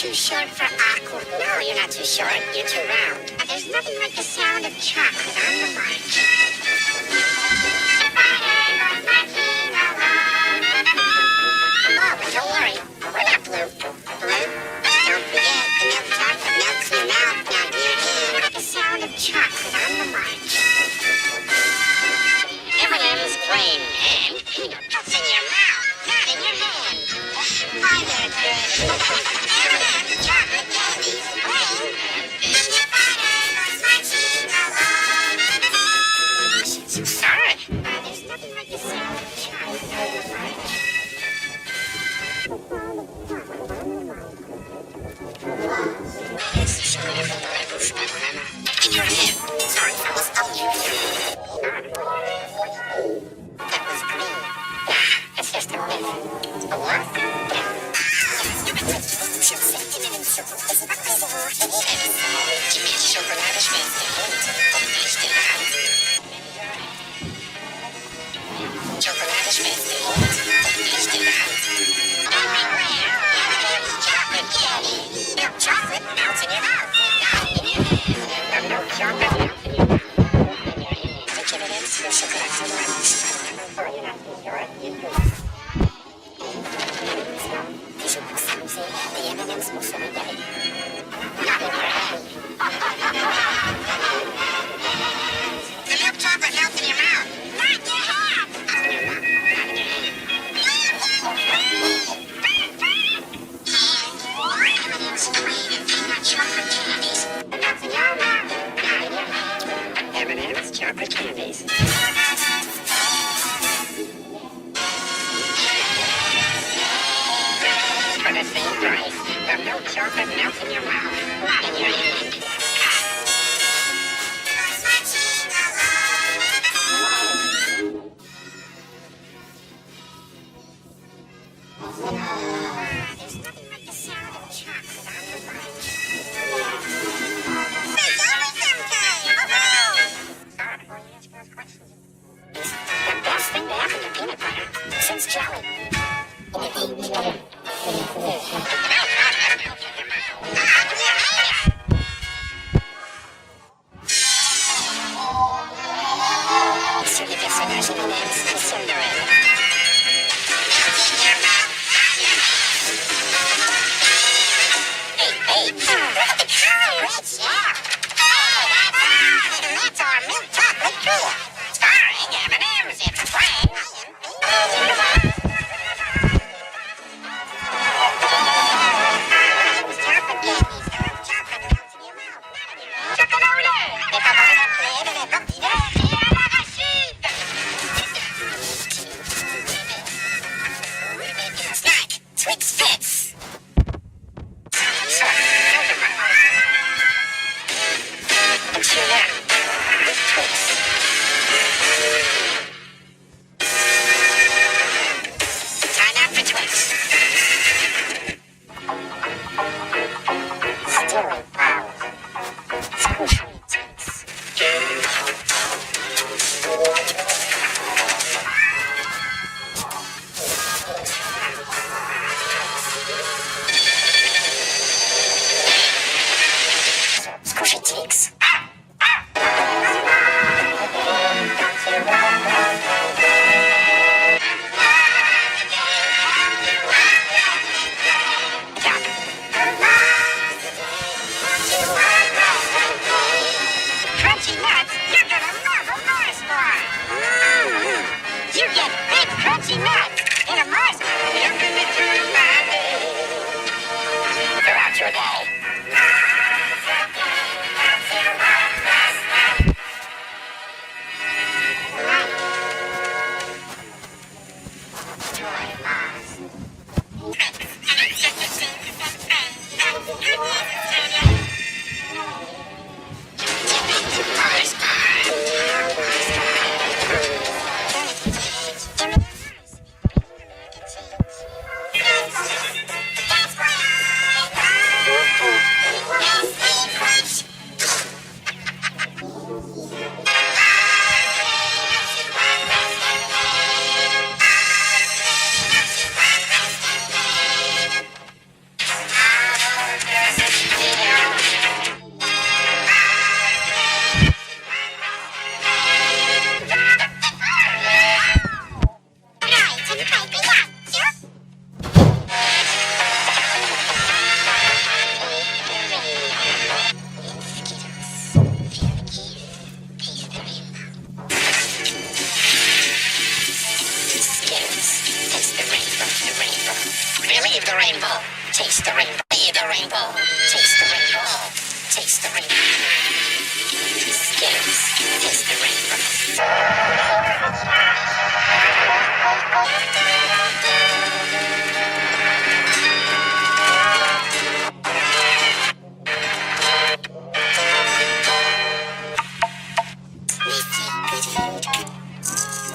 too short for awkward. No, you're not too short. You're too round. There's nothing like the sound of chocolate on the march. Oh, but don't worry. We're not blue. Blue? Don't forget, the milk chocolate melts in your mouth, not in your hand. The sound of chocolate on the march. M&M's plain and peanuts in your mouth, not in your hand. Hi there, kid. M&M's chocolate candies, plain and sorry. There's nothing like the sound of chocolate on the march. In your hand. Sorry, fellas, I'll use you. That was green. It's just a myth. A what? Chocolate melts in your mouth. Not in your hand. Milk chocolate melts in your mouth. Which evidence for sugar accident? You're not too sure. The M&M's will show me that. Not in your hand. The milk chocolate melts in your mouth. Not in your hand. Not in your mouth. Not in your hand. M&M's plain and peanut chocolate candies. Melts in your mouth. Not in your hand. M&M's chocolate candies. For the same price, the milk chocolate melts in your mouth, not in your hand. There's nothing like the sound of chocolate on the march. It's only sometime! Sorry, before you answer those questions. It's the best thing to happen to peanut butter since jelly. So you get some nice M&M's and Cinderella. Hey, look at the colors! Yeah! Hey, that's our milk chocolate cooler. Starring M&M's, it's plain. Twix fits. Until now, with Twix. Time out for Twix. Stealing flowers. Squishy Twix. Squishy Twix. Leave the rainbow. Taste the rainbow. Leave the rainbow. Taste the rainbow. Taste the rainbow. Skittles. Taste the rainbow.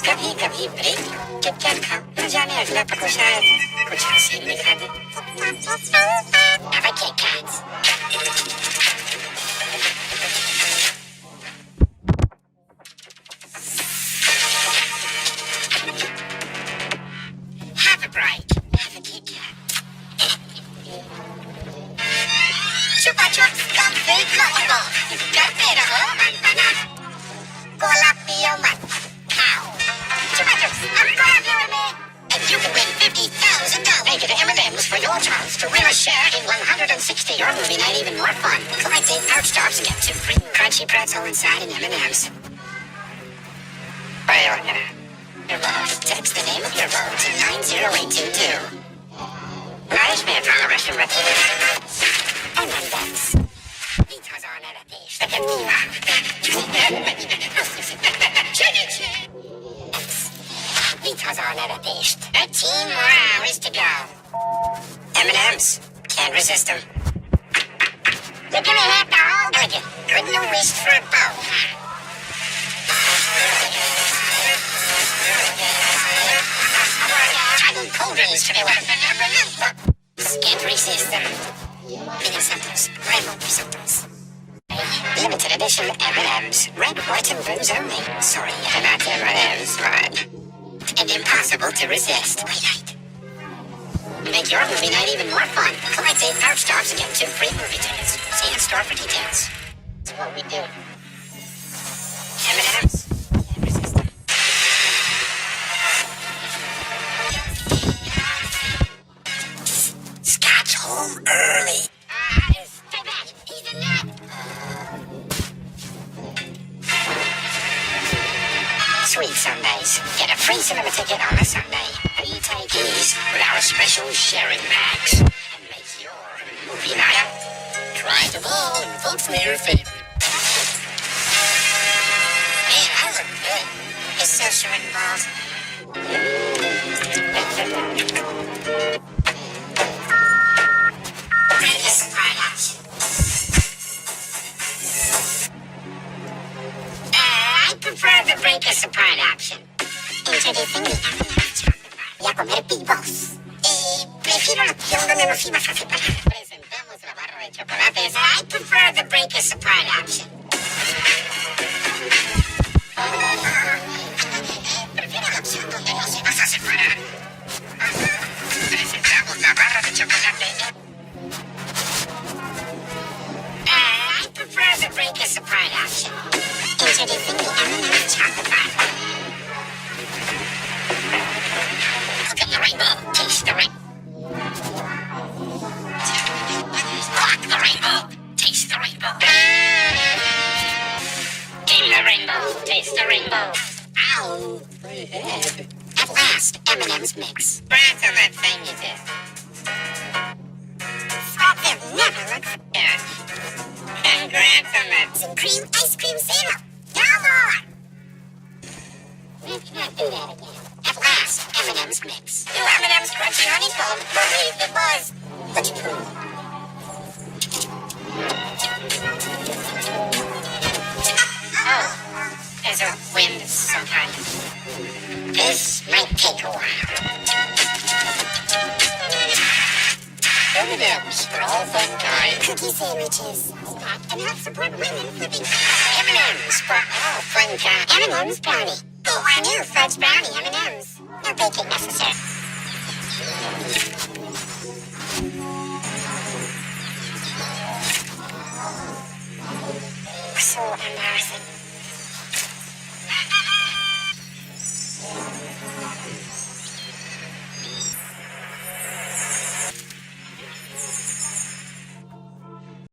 कभी कभी break जब क्या खाओ न जाने अगला पको शायद कुछ हसीन दिखा दे Have a Kit Kats. Have a break. Have a Kit Kat. Chupa Chups Comfy Combo. करते रहो मनपना गोलापियों मत खाओ Chupa Chups I'm gonna be and you can win $50,000. Make it M&M's for your chance to win a share in 160 your movie night even more fun. Collect 8 pouch stars and get 2 free crunchy pretzel inside an M&M's. Your vote. Text the name of your vote to 90822. Nice man from the restaurant. M&M's. Because on it a dish. Because on it a dish. 13 more hours to go. M&M's. Can't resist them. You're gonna have to hold it. Good no risk for a boat. Tiny cold drinks to be welcome. Can't resist them. Mini samples. Rainbow samples. Limited edition M&M's. Red, white, and blues only. Sorry, not M&M's, but... And impossible to resist. Twilight. Make your movie night even more fun. Collect 8 pouch stars and get 2 free movie tickets. See in store for details. That's what we do. M&M's. Can't resist them. Scott's home early. Stay back. He's a nut. Sweet Sundays. Get a free cinema ticket on a Sunday. You take these with our special sharing bags and make your movie night. Try them all and vote for your favorite. Man, I look good. It's so showing balls. Greatest product. I prefer the break a support option. Introducing the M&M's chocolate bar. Y a comer Big Boss. Prefiero la opción donde nos iba fácil para. Presentamos la barra de chocolates. I prefer the break a support option. Prefiero la opción donde nos ibas a separar. Presentamos la barra de chocolate. I prefer the break a support option. Introducing the M&M's chocolate bar. Look at the rainbow. Taste the rainbow. Rock the rainbow. Taste the rainbow. Game the rainbow. Taste the rainbow. Ow. My head. At last, M&M's mix. Brats on that thing you did. Frog that never looks good. Congrats on that. Some cream ice cream syrup. No more. Let's not do that again. At last, M&M's mix. New M&M's Crunchy Honeycomb. Believe the buzz. What's true? Oh, there's a wind of some kind. This might take a while. M&M's for all fun times. Cookie sandwiches. Snack and help support women flipping. M&M's for all fun times. M&M's brownie. Oh, I knew fudge brownie M&M's. No baking necessary.